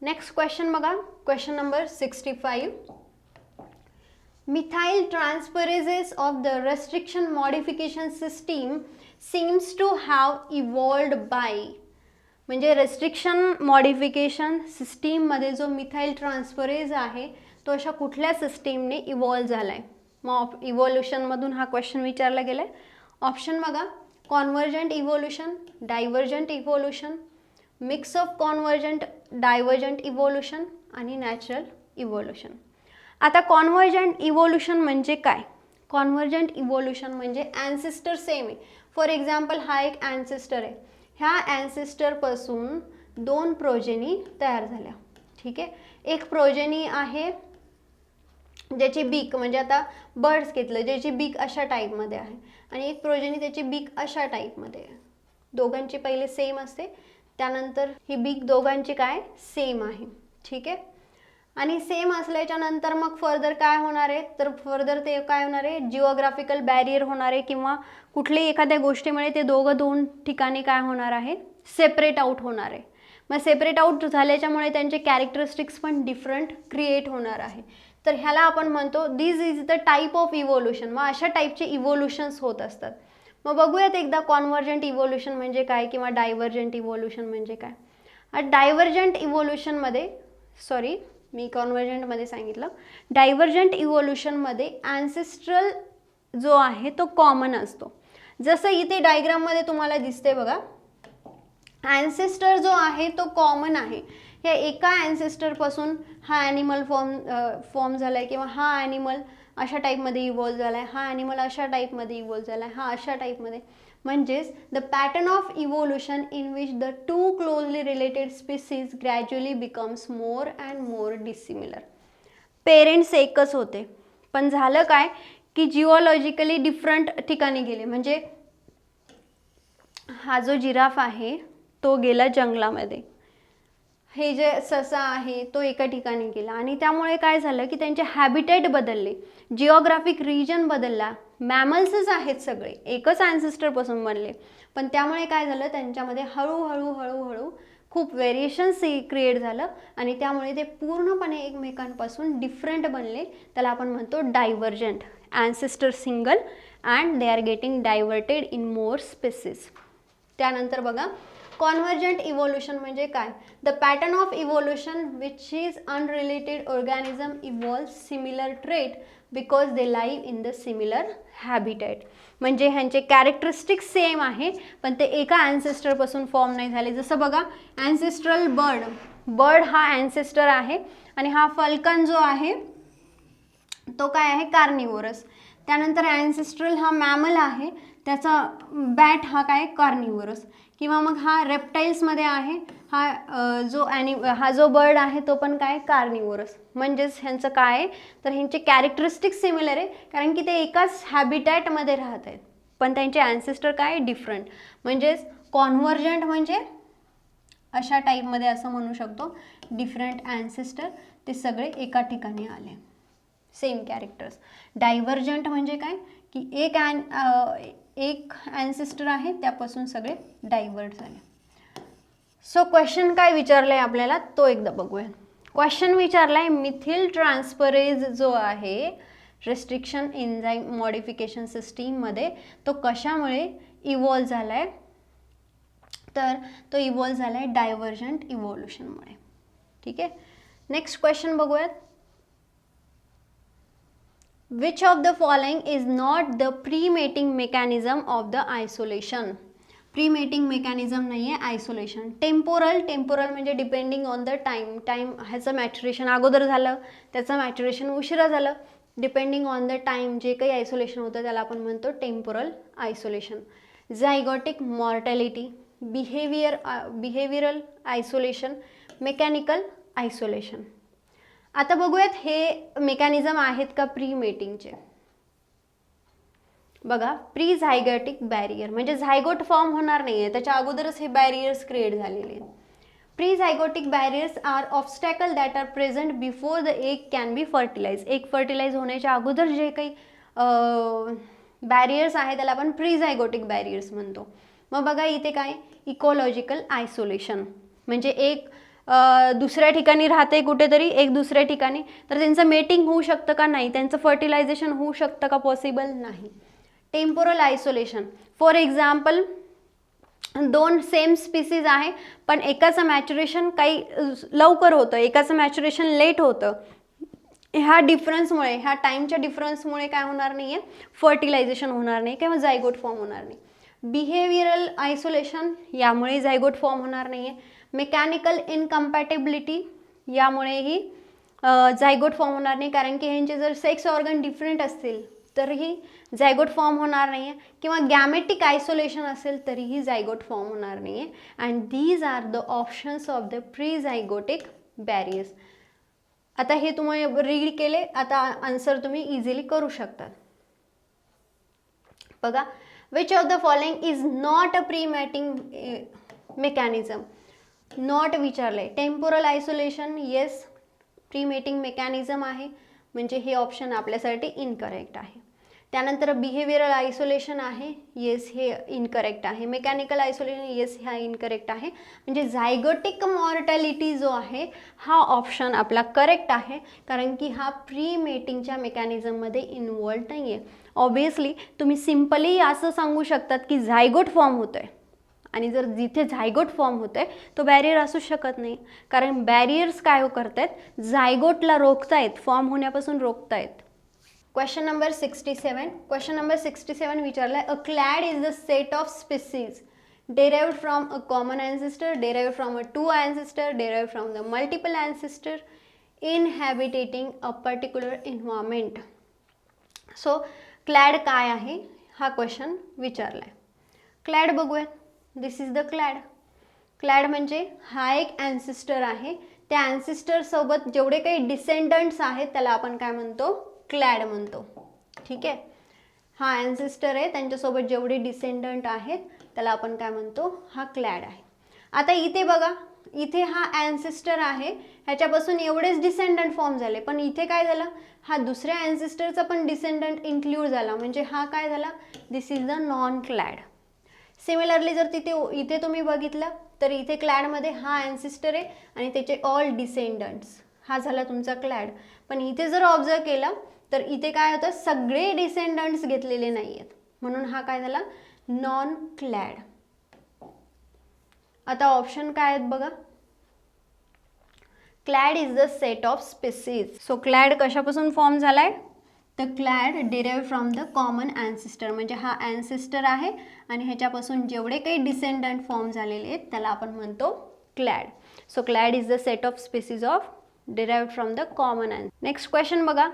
Next question बघा, question number 65. Methyl transferases of the restriction modification system seems to have evolved by. म्हणजे restriction modification सिस्टीममध्ये जो methyl transferase आहे तो अशा कुठल्या सिस्टीमने evolve झाला आहे. मग इव्हॉल्युशनमधून हा क्वेश्चन विचारला गेला आहे. ऑप्शन बघा, convergent evolution, divergent evolution, mix of convergent divergent evolution आणि नॅचरल इव्होल्युशन. आता कॉन्व्हर्जंट इव्होल्युशन म्हणजे काय, कॉन्व्हर्जंट इव्होल्युशन म्हणजे ॲन्सेस्टर सेम आहे. फॉर एक्झाम्पल हा एक ॲन्सेस्टर आहे, ह्या ॲन्सेस्टरपासून दोन प्रोजेनी तयार झाल्या. ठीक आहे, एक प्रोजेनी आहे ज्याची बीक, म्हणजे आता बर्ड्स घेतलं, ज्याची बीक अशा टाईपमध्ये आहे, आणि एक प्रोजेनी त्याची बीक अशा टाईपमध्ये आहे. दोघांची पहिले सेम असते, त्यानंतर ही बीक दोघांची काय सेम आहे. ठीक आहे, आणि सेम असल्याच्या नंतर मग फर्दर काय होणार आहे, तर फर्दर ते काय होणार आहे, जिओग्राफिकल बॅरियर होणार आहे, किंवा कुठल्याही एखाद्या गोष्टीमुळे ते दोन ठिकाणी काय होणार आहे, सेपरेट आउट होणार आहे. मग सेपरेट आउट झाल्याच्यामुळे त्यांचे कॅरेक्टरिस्टिक्स पण डिफरंट क्रिएट होणार आहे. तर ह्याला आपण म्हणतो this is the type of evolution. मग अशा टाईपचे इव्होल्युशन्स होत असतात. मग बघूयात एकदा कॉन्व्हर्जंट इव्होल्युशन म्हणजे काय किंवा डायव्हर्जंट इव्होल्युशन म्हणजे काय. डायव्हर्जंट इव्होल्युशनमध्ये, सॉरी मी कॉन्व्हर्जंटमध्ये सांगितलं, डायव्हर्जंट इव्होल्युशनमध्ये ॲन्सेस्ट्रल जो आहे तो कॉमन असतो. जसं इथे डायग्राममध्ये तुम्हाला दिसते बघा, ॲन्सेस्टर जो आहे तो कॉमन आहे. या एका ॲन्सेस्टरपासून हा ॲनिमल फॉर्म झाला आहे, किंवा हा ॲनिमल अशा टाईपमध्ये इव्हॉल्व झाला आहे, हा ॲनिमल अशा टाईपमध्ये इव्हॉल्व झाला आहे, हा अशा टाईपमध्ये. म्हणजेच the pattern of evolution in which the two closely related species gradually becomes more and more dissimilar. Parents एकच होते, पण झालं काय की जिओलॉजिकली डिफरंट ठिकाणी गेले. म्हणजे हा जो जिराफ आहे तो गेला जंगलामध्ये, हे जे ससा आहे तो एका ठिकाणी गेला, आणि त्यामुळे काय झालं की त्यांचे हॅबिटेट बदलले, जिओग्राफिक रिजन बदलला. मॅमल्सच आहेत सगळे, एकच ॲन्सेस्टरपासून बनले, पण त्यामुळे काय झालं त्यांच्यामध्ये हळूहळू खूप व्हेरिएशन्स क्रिएट झालं, आणि त्यामुळे ते पूर्णपणे एकमेकांपासून डिफरंट बनले. त्याला आपण म्हणतो divergent. Ancestor single and they are getting diverted in more species. त्यानंतर बघा, कॉन्व्हर्जंट इव्होल्युशन म्हणजे काय, the pattern of evolution which is unrelated organism evolve similar trait because they live in the similar habitat. म्हणजे ह्यांचे characteristics same आहे, पण ते एका ॲन्सेस्टरपासून फॉर्म नाही झाले. जसं बघा, ॲन्सेस्ट्रल बर्ड हा ॲन्सेस्टर आहे, आणि हा फल्कन जो आहे तो काय आहे, कार्निवोरस. त्यानंतर ॲन्सेस्ट्रल हा मॅमल आहे, त्याचा बॅट हा काय कार्निवोरस. किंवा मग हा रेप्टाईल्समध्ये आहे, हा जो बर्ड आहे तो पण काय कार्निवोरस. म्हणजेच ह्यांचं काय आहे, तर ह्यांचे कॅरेक्टरिस्टिक्स सिमिलर आहे, कारण की ते एकाच हॅबिटॅटमध्ये राहत आहेत, पण त्यांचे ॲन्सेस्टर काय डिफरंट. म्हणजेच कॉन्व्हर्जंट म्हणजे अशा टाईपमध्ये असं म्हणू शकतो, डिफरंट ॲन्सेस्टर ते सगळे एका ठिकाणी आले, सेम कॅरेक्टर्स. डायव्हर्जंट म्हणजे काय की एक ॲन्सेस्टर आहे त्यापासून सगळे डायव्हर्ट झाले. सो क्वेश्चन काय विचारलं आहे आपल्याला तो एकदा बघूया. क्वेश्चन विचारला आहे, मिथिल ट्रान्सफरेज जो आहे रेस्ट्रिक्शन एन्झाईम मॉडिफिकेशन सिस्टीममध्ये तो कशामुळे इव्हॉल्व झाला आहे, तर तो इव्हॉल्व झाला आहे डायव्हर्जंट इव्होल्युशनमुळे. ठीक आहे, नेक्स्ट क्वेश्चन बघूयात. Which of the following is not the pre-mating mechanism of the isolation? Pre-mating mechanism नाही आहे आयसोलेशन. टेम्पोरल म्हणजे डिपेंडिंग ऑन द टाईम ह्याचं मॅच्युरेशन अगोदर झालं, त्याचं मॅच्युरेशन उशिरा झालं. डिपेंडिंग ऑन द टाईम जे काही आयसोलेशन होतं त्याला आपण म्हणतो temporal isolation. Zygotic mortality, behavioural isolation, mechanical isolation. आता बघूयात हे मेकॅनिझम आहेत का प्री मेटिंगचे. बघा, प्री झायगोटिक बॅरियर म्हणजे झायगोट फॉर्म होणार नाही आहे, त्याच्या अगोदरच हे बॅरियर्स क्रिएट झालेले आहेत. Pre zygotic barriers are obstacle that are present before the egg can be fertilise. Egg fertilise होण्याच्या अगोदर जे काही बॅरियर्स आहे त्याला आपण प्री झायगोटिक बॅरियर्स म्हणतो. मग बघा इथे काय, इकोलॉजिकल आयसोलेशन म्हणजे एक दुसऱ्या ठिकाणी राहते कुठेतरी, एक दुसऱ्या ठिकाणी, तर त्यांचं मेटिंग होऊ शकतं का नाही, त्यांचं फर्टिलायझेशन होऊ शकतं का, पॉसिबल नाही. टेम्पोरल आयसोलेशन, फॉर एक्झाम्पल दोन सेम स्पीसीज आहे पण एकाचं मॅच्युरेशन काही लवकर होतं, एकाचं मॅच्युरेशन लेट होतं. ह्या डिफरन्समुळे, ह्या टाईमच्या डिफरन्समुळे काय होणार नाही आहे, फर्टिलायझेशन होणार नाही किंवा झायगोट फॉर्म होणार नाही. बिहेवियरल आयसोलेशन, यामुळे झायगोट फॉर्म होणार नाही आहे. मेकॅनिकल इनकम्पॅटेबिलिटी, यामुळेही झायगोट फॉर्म होणार नाही, कारण की ह्यांचे जर सेक्स ऑर्गन डिफरंट असतील तरीही झायगोट फॉर्म होणार नाही आहे. किंवा गॅमेटिक आयसोलेशन असेल तरीही झायगोट फॉर्म होणार नाही आहे. And these are the options of the pre zygotic barriers. आता हे तुम्ही रीड केले, आता आन्सर तुम्ही इझिली करू शकता. बघा, which of the following is not a pre mating mechanism. Not विचारले. Temporal isolation, yes pre mating mechanism आहे, म्हणजे हे ऑप्शन आपल्यासाठी इनकरेक्ट आहे. त्यानंतर बिहेवियरल आयसोलेशन आहे, येस हे इनकरेक्ट आहे. मेकॅनिकल आयसोलेशन, येस हा इनकरेक्ट आहे. म्हणजे झायगोटिक मॉर्टॅलिटी जो आहे हा ऑप्शन आपला करेक्ट आहे, कारण की हा प्री मेटिंगच्या मेकॅनिझममध्ये इन्वॉल्व नाही आहे. ऑब्वियसली तुम्ही सिम्पली असं सांगू शकतात की झायगोट फॉर्म होतोय, आणि जर जिथे झायगोट फॉर्म होतोय तो बॅरियर असू शकत नाही, कारण बॅरियर्स काय करतायत, झायगोटला रोखतायत, फॉर्म होण्यापासून रोखतायत. Question number 67. क्वेश्चन नंबर 67 विचारलाय, a clade is the set of species derived from a common ancestor, derived from a two ancestor, derived from the multiple ancestor inhabiting a particular environment. So clade काय आहे हा question विचारलाय. क्लॅड बघूयात. दिस is the क्लॅड. क्लॅड म्हणजे हा एक ॲन्सिस्टर आहे, त्या ॲन्सिस्टर सोबत जेवढे काही डिसेंडंट्स आहेत त्याला आपण काय म्हणतो, क्लॅड म्हणतो. ठीक आहे, हा ॲन्सिस्टर आहे, त्यांच्यासोबत जेवढे डिसेंडंट आहेत त्याला आपण काय म्हणतो, हा क्लॅड आहे. आता इथे बघा, इथे हा ॲन्सिस्टर आहे, ह्याच्यापासून एवढेच डिसेंडंट फॉर्म झाले, पण इथे काय झालं, हा दुसऱ्या ॲन्सिस्टरचा पण डिसेंडंट इन्क्ल्यूड झाला, म्हणजे हा काय झाला, दिस इज द नॉन क्लॅड. सिमिलरली जर इथे तुम्ही बघितलं तर इथे क्लॅडमध्ये हा ॲन्सिस्टर आहे आणि त्याचे ऑल डिसेंडंट्स, हा झाला तुमचा क्लॅड. पण इथे जर ऑब्झर्व केलं तर इथे काय होतं, सगळे डिसेंडंट्स घेतलेले नाही आहेत, म्हणून हा काय झाला, नॉन क्लॅड. आता ऑप्शन काय आहेत बघा. Clade is the set of species. So clade कशापासून फॉर्म झालाय, the clade derive from the common ancestor, म्हणजे हा ॲन्सिस्टर आहे आणि ह्याच्यापासून जेवढे काही डिसेंडंट फॉर्म झालेले आहेत त्याला आपण म्हणतो clade. So clade is the set of species of derive from the common ancestor. Next question बघा,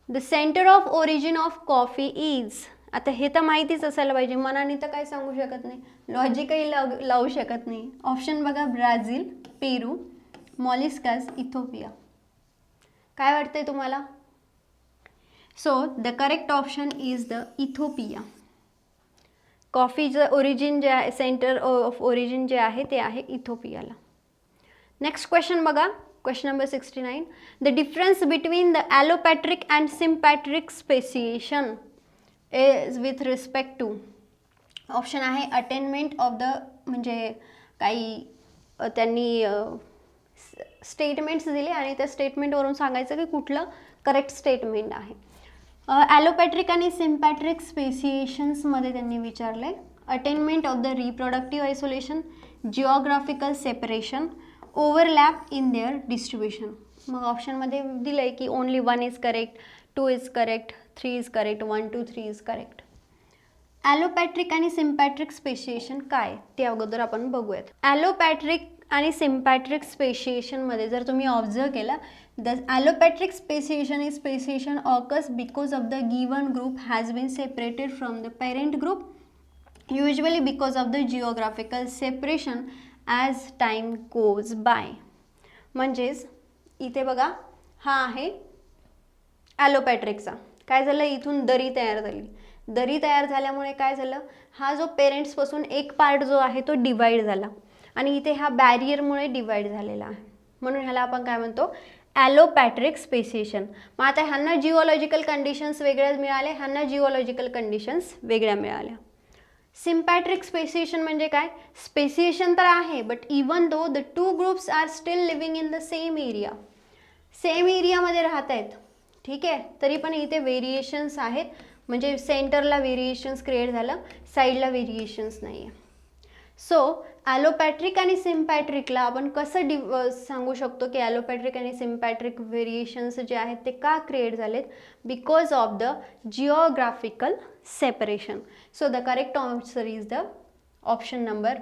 the centre of origin of coffee is. आता हे तर माहितीच असायला पाहिजे, मनाने तर काय सांगू शकत नाही, लॉजिकही लावू शकत नाही. ऑप्शन बघा, ब्राझील, पेरू, मॉलिस्कास, इथिओपिया. काय वाटतंय तुम्हाला? So the correct option is the Ethiopia. कॉफीचं ओरिजिन जे आहे, सेंटर ऑफ ओरिजिन जे आहे ते आहे इथिओपियाला. नेक्स्ट क्वेश्चन बघा, question number 69. The difference between the allopatric and sympatric speciation is with respect to. Option आहे अटेनमेंट ऑफ द, म्हणजे काही त्यांनी स्टेटमेंट्स दिले आणि त्या स्टेटमेंटवरून सांगायचं की कुठलं करेक्ट स्टेटमेंट आहे. ॲलोपॅट्रिक आणि सिम्पॅट्रिक स्पेसिएशन्समध्ये त्यांनी विचारलं आहे attainment of the reproductive isolation, geographical separation, overlap in their distribution. मग ऑप्शनमध्ये दिलं आहे की only 1 is correct, 2 is correct, 3 is correct, 1, 2, 3 is correct. Allopatric आणि सिम्पॅट्रिक स्पेसिएशन काय ते अगोदर आपण बघूयात. ॲलोपॅट्रिक आणि सिम्पॅट्रिक स्पेसिएशनमध्ये जर तुम्ही ऑब्झर्व केला, the allopatric speciation is speciation occurs because of the given group has been separated from the parent group, usually because of the geographical separation as time goes by. म्हणजेच इथे बघा, हा आहे ॲलोपॅट्रिकचा, काय झालं, इथून दरी तयार झाली, दरी तयार झाल्यामुळे काय झालं, हा जो पेरेंट्सपासून एक पार्ट जो आहे तो डिवाइड झाला आणि इथे हा बॅरियरमुळे डिवाइड झालेला आहे, म्हणून ह्याला आपण काय म्हणतो, ॲलोपॅट्रिक स्पेसिएशन. मग आता ह्यांना जिओलॉजिकल कंडिशन्स वेगळ्या मिळाल्या, ह्यांना जिओलॉजिकल कंडिशन्स वेगळ्या मिळाल्या. सिम्पॅट्रिक स्पेसिएशन म्हणजे काय, स्पेसिएशन तर आहे but even though the two groups are still living in the same area, same एरियामध्ये राहत आहेत, ठीक आहे, तरी पण इथे व्हेरिएशन्स आहेत, म्हणजे सेंटरला व्हेरिएशन्स क्रिएट झालं, साईडला व्हेरिएशन्स नाही आहे. सो ॲलोपॅट्रिक आणि सिम्पॅट्रिकला आपण कसं सांगू शकतो की ॲलोपॅट्रिक आणि सिम्पॅट्रिक व्हेरिएशन्स जे आहेत ते का क्रिएट झालेत, because of the geographical separation. So the correct answer is the option number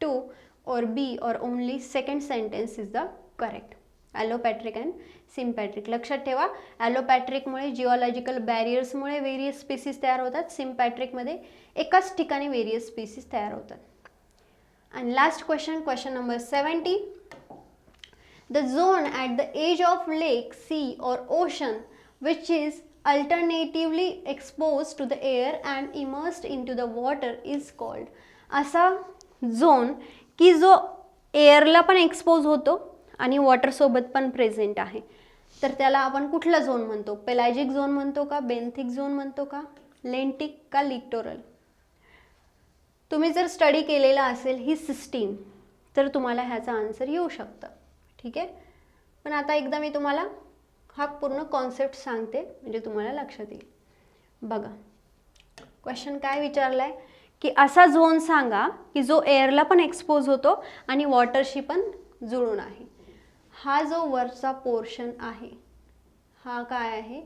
2 or B or only second sentence is the correct. Allopatric and sympatric. लक्षात ठेवा, ॲलोपॅट्रिकमुळे जिओलॉजिकल बॅरियर्समुळे व्हेरियस स्पीसीज तयार होतात, सिम्पॅट्रिकमध्ये एकाच ठिकाणी व्हेरियस स्पीसीज तयार होतात. And last question, question number 70. The zone at the edge of lake, sea or ocean which is alternatively exposed to the air and immersed into the water is called. असा zone की जो एअरला पण expose होतो आणि वॉटरसोबत पण present आहे, तर त्याला आपण कुठला झोन म्हणतो, पेलॅजिक झोन म्हणतो का, बेंथिक झोन म्हणतो का, लेंटिक का लिटोरल. तुम्ही जर स्टडी केलेला असेल ही सिस्टीम तर तुम्हाला ह्याचा आन्सर येऊ शकतं, ठीक आहे. पण आता एकदा मी तुम्हाला हा पूर्ण कॉन्सेप्ट सांगते म्हणजे तुम्हाला लक्षात येईल. बघा क्वेश्चन काय विचारला आहे की असा झोन सांगा की जो एअरला पण एक्सपोज होतो आणि वॉटरशी पण जुळून आहे. हा जो वरचा पोर्शन आहे हा काय आहे,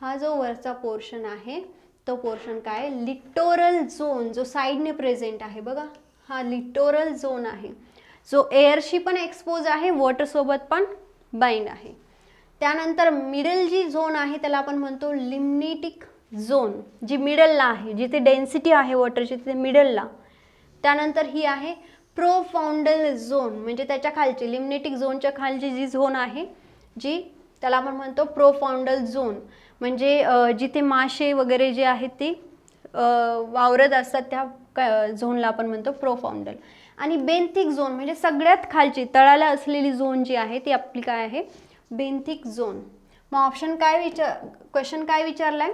हा जो वरचा पोर्शन आहे तो पोर्शन काय, लिटोरल झोन, जो साईडने प्रेझेंट आहे बघा, हा लिटोरल झोन आहे, जो एअरशी पण एक्सपोज आहे, वॉटरसोबत पण बाइंड आहे. त्यानंतर मिडल जी झोन आहे त्याला आपण म्हणतो लिम्नेटिक झोन, जी मिडलला आहे, जिथे डेन्सिटी आहे वॉटरची तिथे मिडलला. त्यानंतर ही आहे प्रोफाउंडल झोन, म्हणजे त्याच्या खालची, लिम्नेटिक झोनच्या खालची जी झोन आहे जी त्याला आपण म्हणतो प्रोफाउंडल झोन, म्हणजे जिथे मासे वगैरे जे आहेत ते वावरत असतात त्या झोनला आपण म्हणतो प्रोफाउंडल. आणि बेंथिक झोन म्हणजे सगळ्यात खालची तळाला असलेली झोन जी आहे ती आपली काय आहे, बेंथिक झोन. मग ऑप्शन काय क्वेश्चन काय विचारलाय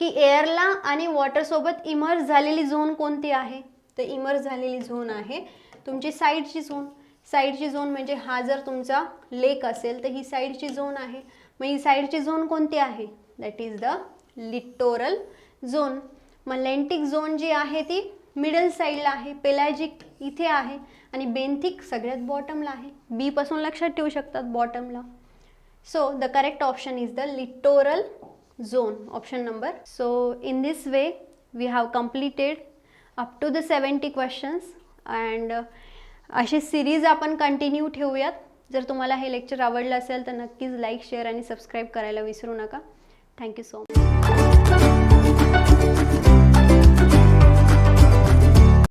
की एअरला आणि वॉटरसोबत इमर्ज झालेली झोन कोणती आहे, तर इमर्ज झालेली झोन आहे तुमची साईडची झोन. साईडची झोन म्हणजे हा जर तुमचा लेक असेल तर ही साईडची झोन आहे. मग ही साईडची झोन कोणती आहे, that is the littoral zone. मग लेंटिक झोन जी आहे ती मिडल साईडला आहे, पेलॅजिक इथे आहे आणि बेंथिक सगळ्यात बॉटमला आहे. बी पासून लक्षात ठेवू शकतात बॉटमला. So the correct option is the littoral zone, option number. So in this way we have completed up to the 70 questions and अशी सिरीज आपण कंटिन्यू ठेवूयात. जर तुम्हाला हे लेक्चर आवडलं असेल तर नक्कीच लाईक, शेअर आणि सबस्क्राईब करायला विसरू नका. Thank you so much.